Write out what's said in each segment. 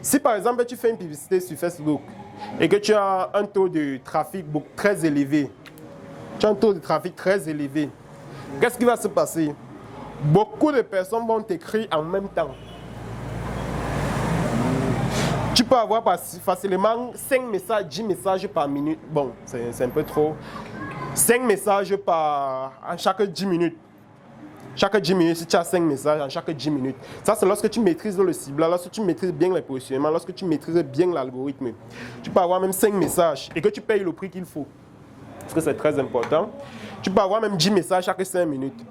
Si par exemple tu fais une publicité sur Facebook et que tu as un taux de trafic très élevé, qu'est-ce qui va se passer? Beaucoup de personnes vont t'écrire en même temps. Tu peux avoir facilement 5 messages, 10 messages par minute. Bon, c'est un peu trop. 5 messages à chaque 10 minutes. Chaque 10 minutes, si tu as 5 messages en chaque 10 minutes. Ça, c'est lorsque tu maîtrises le ciblage, lorsque tu maîtrises bien les positionnements, lorsque tu maîtrises bien l'algorithme. Tu peux avoir même 5 messages et que tu payes le prix qu'il faut. Parce que c'est très important. Tu peux avoir même 10 messages chaque 5 minutes.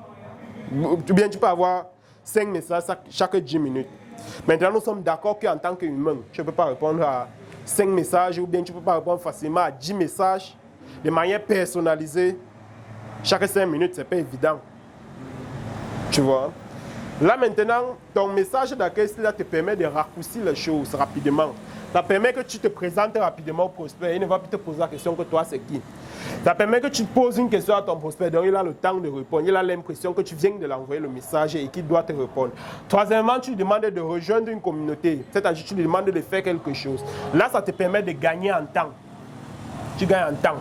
Ou bien tu peux avoir 5 messages chaque 10 minutes. Maintenant, nous sommes d'accord qu'en tant qu'humain, tu ne peux pas répondre à 5 messages ou bien tu ne peux pas répondre facilement à 10 messages de manière personnalisée chaque 5 minutes. Ce n'est pas évident. Tu vois? Là maintenant, ton message d'accueil te permet de raccourcir les choses rapidement. Ça permet que tu te présentes rapidement au prospect. Il ne va plus te poser la question que toi c'est qui. Ça permet que tu poses une question à ton prospect, donc il a le temps de répondre. Il a l'impression que tu viens de l'envoyer le message et qu'il doit te répondre. Troisièmement, tu lui demandes de rejoindre une communauté. C'est-à-dire que tu lui demandes de faire quelque chose. Là, ça te permet de gagner en temps. Tu gagnes en temps.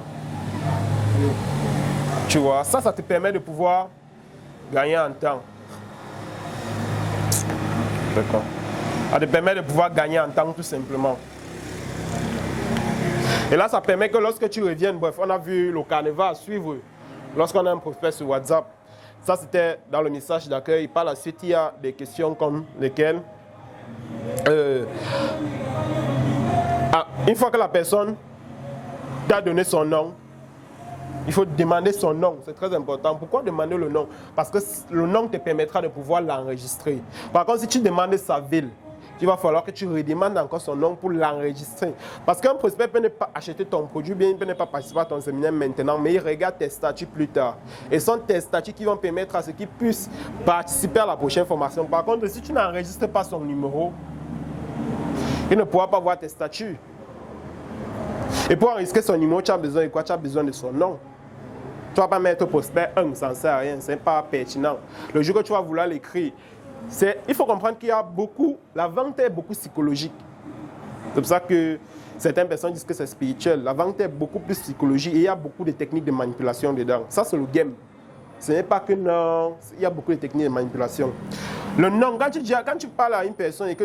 Tu vois, ça te permet de pouvoir gagner en temps. D'accord. Ça te permet de pouvoir gagner en temps tout simplement. Et là, ça permet que lorsque tu reviennes, bref, on a vu le carnaval à suivre lorsqu'on a un prospect sur WhatsApp. Ça, c'était dans le message d'accueil. Par la suite, il y a des questions comme lesquelles une fois que la personne t'a donné son nom, il faut demander son nom, c'est très important. Pourquoi demander le nom? Parce que le nom te permettra de pouvoir l'enregistrer. Par contre, si tu demandes sa ville, il va falloir que tu redemandes encore son nom pour l'enregistrer. Parce qu'un prospect peut ne pas acheter ton produit, bien il peut ne pas participer à ton séminaire maintenant, mais il regarde tes statuts plus tard. Et ce sont tes statuts qui vont permettre à ce qu'il puisse participer à la prochaine formation. Par contre, si tu n'enregistres pas son numéro, il ne pourra pas voir tes statuts. Et pour enregistrer son numéro, tu as besoin de quoi? Tu as besoin de son nom. Tu ne vas pas mettre prospect 1, ça ne sert à rien, ce n'est pas pertinent. Le jour que tu vas vouloir l'écrire, il faut comprendre qu'il y a beaucoup, la vente est beaucoup psychologique. C'est pour ça que certaines personnes disent que c'est spirituel. La vente est beaucoup plus psychologique et il y a beaucoup de techniques de manipulation dedans. Ça, c'est le game. Ce n'est pas que non, il y a beaucoup de techniques de manipulation. Le nom, quand tu parles à une personne et que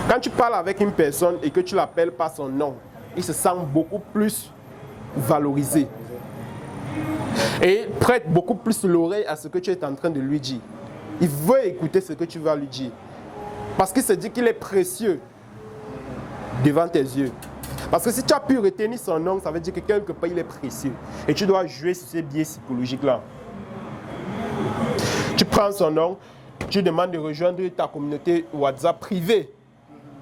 Quand tu parles avec une personne et que tu l'appelles par son nom, il se sent beaucoup plus valorisé. Et il prête beaucoup plus l'oreille à ce que tu es en train de lui dire. Il veut écouter ce que tu vas lui dire. Parce qu'il se dit qu'il est précieux devant tes yeux. Parce que si tu as pu retenir son nom, ça veut dire que quelque part il est précieux. Et tu dois jouer sur ces biais psychologiques-là. Tu prends son nom, tu demandes de rejoindre ta communauté WhatsApp privée.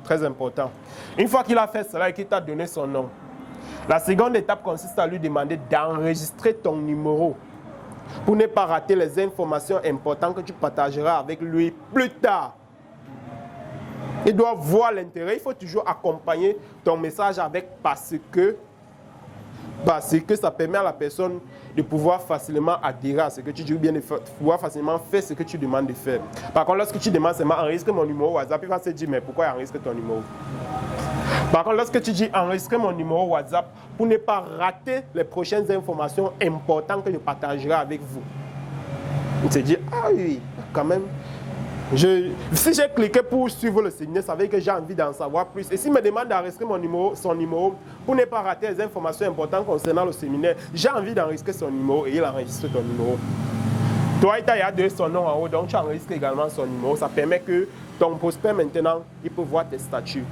Très important. Une fois qu'il a fait cela et qu'il t'a donné son nom, la seconde étape consiste à lui demander d'enregistrer ton numéro pour ne pas rater les informations importantes que tu partageras avec lui plus tard. Il doit voir l'intérêt. Il faut toujours accompagner ton message avec parce que ça permet à la personne de pouvoir facilement adhérer à ce que tu dis ou bien de pouvoir facilement faire ce que tu demandes de faire. Par contre, lorsque tu demandes seulement enregistrer mon numéro WhatsApp, il va se dire mais pourquoi enregistrer ton numéro? Par contre, lorsque tu dis enregistrer mon numéro WhatsApp pour ne pas rater les prochaines informations importantes que je partagerai avec vous, il se dit ah oui, quand même. Si j'ai cliqué pour suivre le séminaire, ça veut dire que j'ai envie d'en savoir plus. Et s'il me demande d'enregistrer son numéro pour ne pas rater les informations importantes concernant le séminaire, j'ai envie d'enregistrer son numéro et il enregistre ton numéro. Toi, il a donné son nom en haut, donc tu enregistres également son numéro. Ça permet que ton prospect maintenant, il peut voir tes statuts.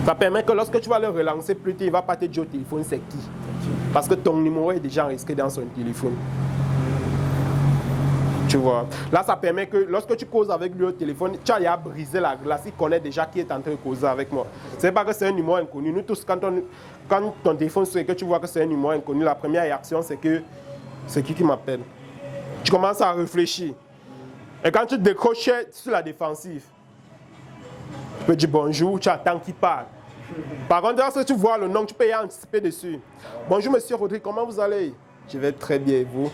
Ça permet que lorsque tu vas le relancer plus tard, il ne va pas te dire au téléphone c'est qui. Parce que ton numéro est déjà enregistré dans son téléphone. Tu vois. Là, ça permet que lorsque tu causes avec lui au téléphone, tu as brisé la glace, il connaît déjà qui est en train de causer avec moi. Ce n'est pas que c'est un numéro inconnu. Nous tous, quand ton téléphone sonne et que tu vois que c'est un numéro inconnu, la première réaction, c'est que c'est qui m'appelle. Tu commences à réfléchir. Et quand tu décroches sur la défensive, tu peux dire bonjour, tu attends qu'il parle. Par contre, lorsque tu vois le nom, tu peux y anticiper dessus. Bonjour, monsieur Rodrigue, comment vous allez? Je vais très bien, et vous?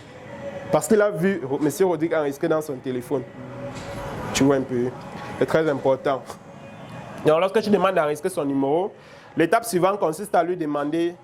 Parce qu'il a vu M. Rodrigue enregistré dans son téléphone. Tu vois un peu. C'est très important. Donc, lorsque tu demandes d'enregistrer son numéro, l'étape suivante consiste à lui demander